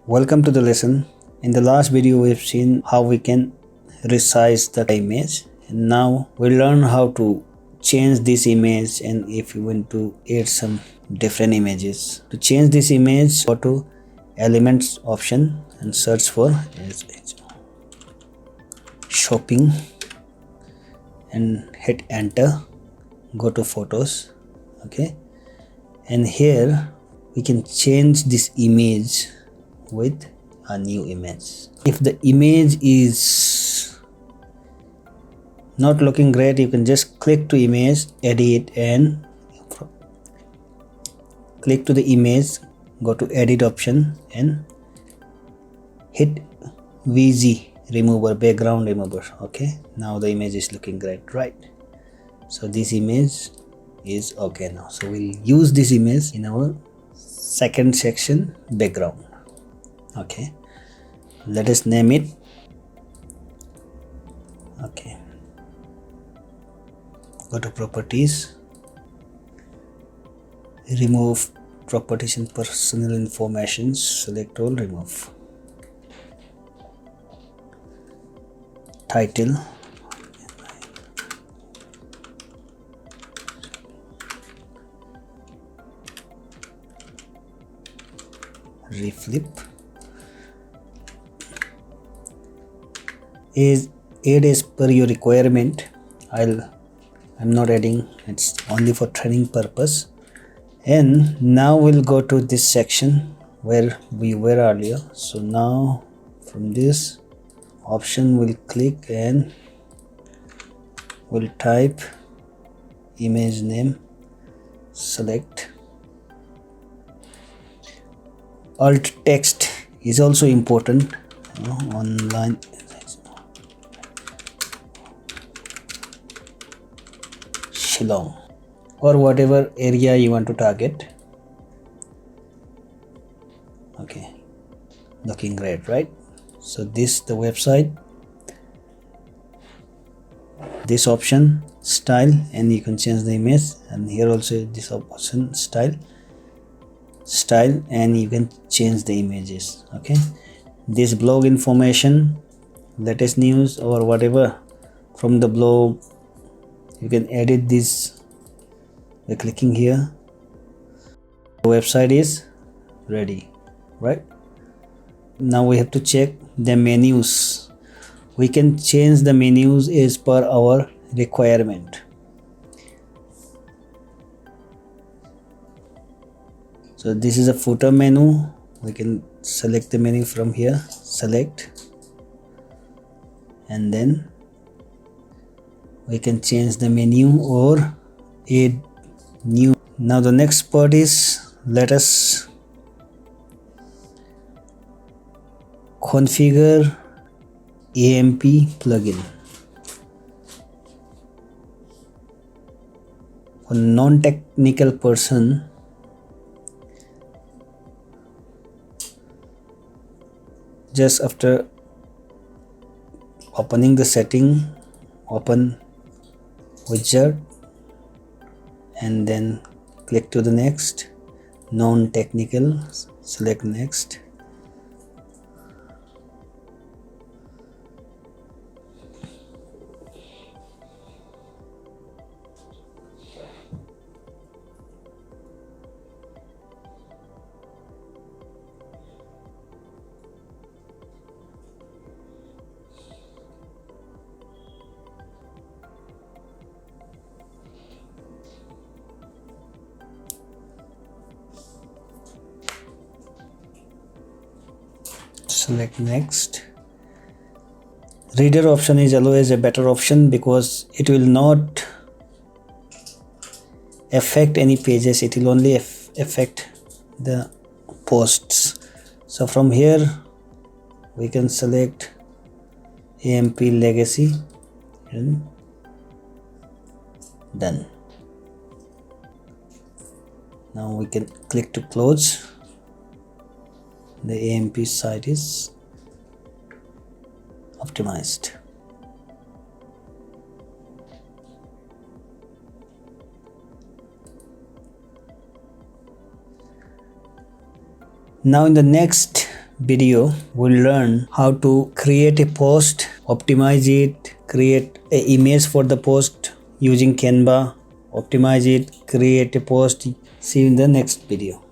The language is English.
Welcome to the lesson. In the last video we've seen how we can resize the image, and now we'll learn how to change this image and if you want to add some different images. To change this image, go to elements option and search for shopping and hit enter. Go to photos, okay, and here we can change this image with a new image. If the image is not looking great, you can just click to image, edit, and click to the image, go to edit option and hit VG remover, background remover. Okay, now the image is looking great, right? So this image is okay now. So we'll use this image in our second section, background. Okay, let us name it. Okay, go to properties, remove properties and personal information, select all, remove. Title, reflip, is add as per your requirement. I'm not adding, it's only for training purpose. And now we'll go to this section where we were earlier. So now from this option we'll click and we'll type image name, select. Alt text is also important. Online Shillong or whatever area you want to target. Okay, looking great, right? So this the website, this option style, and you can change the image, and here also this option style, and you can change the images. Okay, this blog information, latest news or whatever from the blog, you can edit this by clicking here. The website is ready, right? Now we have to check the menus. We can change the menus as per our requirement. So this is a footer menu. We can select the menu from here, select, and then we can change the menu or add new. Now the next part is, let us configure AMP plugin. For non-technical person, just after opening the setting, open widget and then click to the next, non-technical, select next. Select next. Reader option is always a better option because it will not affect any pages, it will only affect the posts. So from here we can select AMP legacy and done. Now we can click to close. The AMP site is optimized. Now in the next video we'll learn how to create a post, optimize it, create an image for the post using Canva, optimize it, create a post. See you in the next video.